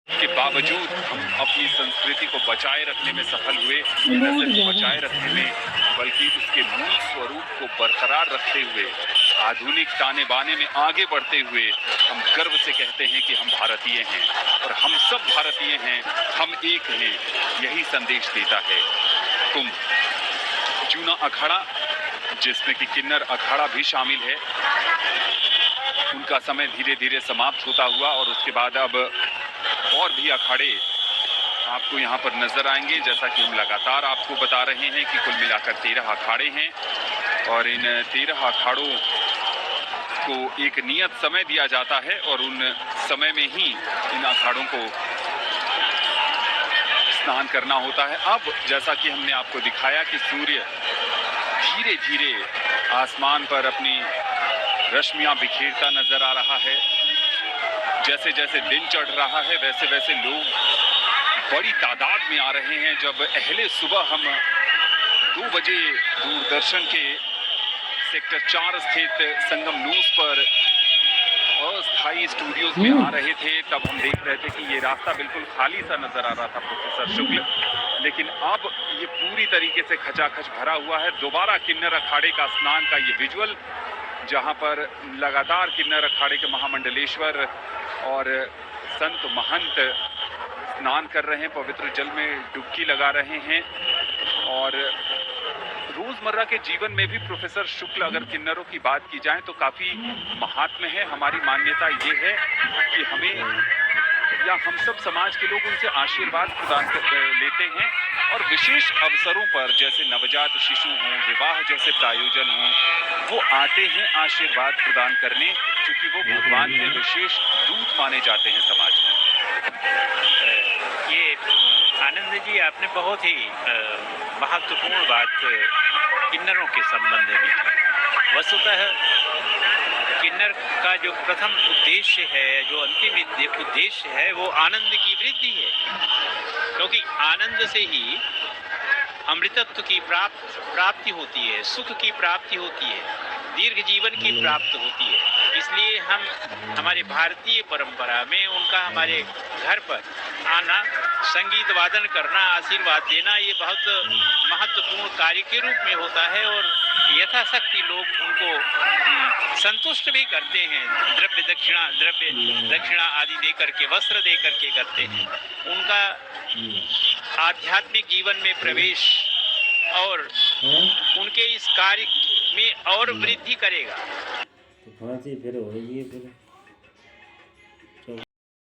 के बावजूद हम अपनी संस्कृति को बचाए रखने में सफल हुए। न सिर्फ बचाए रखने में बल्कि उसके मूल स्वरूप को बरकरार रखते हुए आधुनिक ताने बाने में आगे बढ़ते हुए हम गर्व से कहते हैं कि हम भारतीय हैं और हम सब भारतीय हैं, हम एक हैं। यही संदेश देता है कुंभ। जूना अखाड़ा जिसमें कि किन्नर अखाड़ा भी शामिल है, उनका समय धीरे धीरे समाप्त होता हुआ और उसके बाद अब और भी अखाड़े आपको यहाँ पर नजर आएंगे। जैसा कि हम लगातार आपको बता रहे हैं कि कुल मिलाकर 13 अखाड़े हैं और इन 13 अखाड़ों को एक नियत समय दिया जाता है और उन समय में ही इन अखाड़ों को स्नान करना होता है। अब जैसा कि हमने आपको दिखाया कि सूर्य धीरे धीरे आसमान पर अपनी रश्मियां बिखेरता नजर आ रहा है। जैसे जैसे दिन चढ़ रहा है वैसे वैसे लोग बड़ी तादाद में आ रहे हैं। जब अहले सुबह हम 2 बजे दूरदर्शन के सेक्टर 4 स्थित संगम न्यूज पर अस्थायी स्टूडियोज में आ रहे थे, तब हम देख रहे थे कि ये रास्ता बिल्कुल खाली सा नजर आ रहा था प्रोफेसर शुक्ल, लेकिन अब ये पूरी तरीके से खचाखच भरा हुआ है। दोबारा किन्नर अखाड़े का स्नान का ये विजुअल, जहां पर लगातार किन्नर अखाड़े के महामंडलेश्वर और संत महंत स्नान कर रहे हैं, पवित्र जल में डुबकी लगा रहे हैं। और रोजमर्रा के जीवन में भी प्रोफेसर शुक्ल, अगर किन्नरों की बात की जाए तो काफी महात्म्य है। हमारी मान्यता ये है कि हमें या हम सब समाज के लोग उनसे आशीर्वाद प्रदान लेते हैं और विशेष अवसरों पर जैसे नवजात शिशु हों, विवाह जैसे प्रायोजन हों, वो आते हैं आशीर्वाद प्रदान करने, क्योंकि वो भगवान के विशेष दूत माने जाते हैं समाज में। ये आनंद जी, आपने बहुत ही महत्वपूर्ण बात किन्नरों के संबंध में की। वस्तुतः किन्नर का जो प्रथम उद्देश्य है, जो अंतिम उद्देश्य है, वो आनंद की वृद्धि है, क्योंकि आनंद से ही अमृतत्व की प्राप्ति होती है, सुख की प्राप्ति होती है, दीर्घ जीवन की प्राप्ति होती है। इसलिए हम हमारे भारतीय परंपरा में उनका हमारे घर पर आना, संगीत वादन करना, आशीर्वाद देना, ये बहुत महत्वपूर्ण कार्य के रूप में होता है और यथाशक्ति लोग उनको संतुष्ट भी करते हैं। द्रव्य दक्षिणा आदि दे करके, वस्त्र दे करके करते हैं। उनका आध्यात्मिक जीवन में प्रवेश और उनके इस कार्य में और वृद्धि करेगा। तो फांसी फिर होगी फिर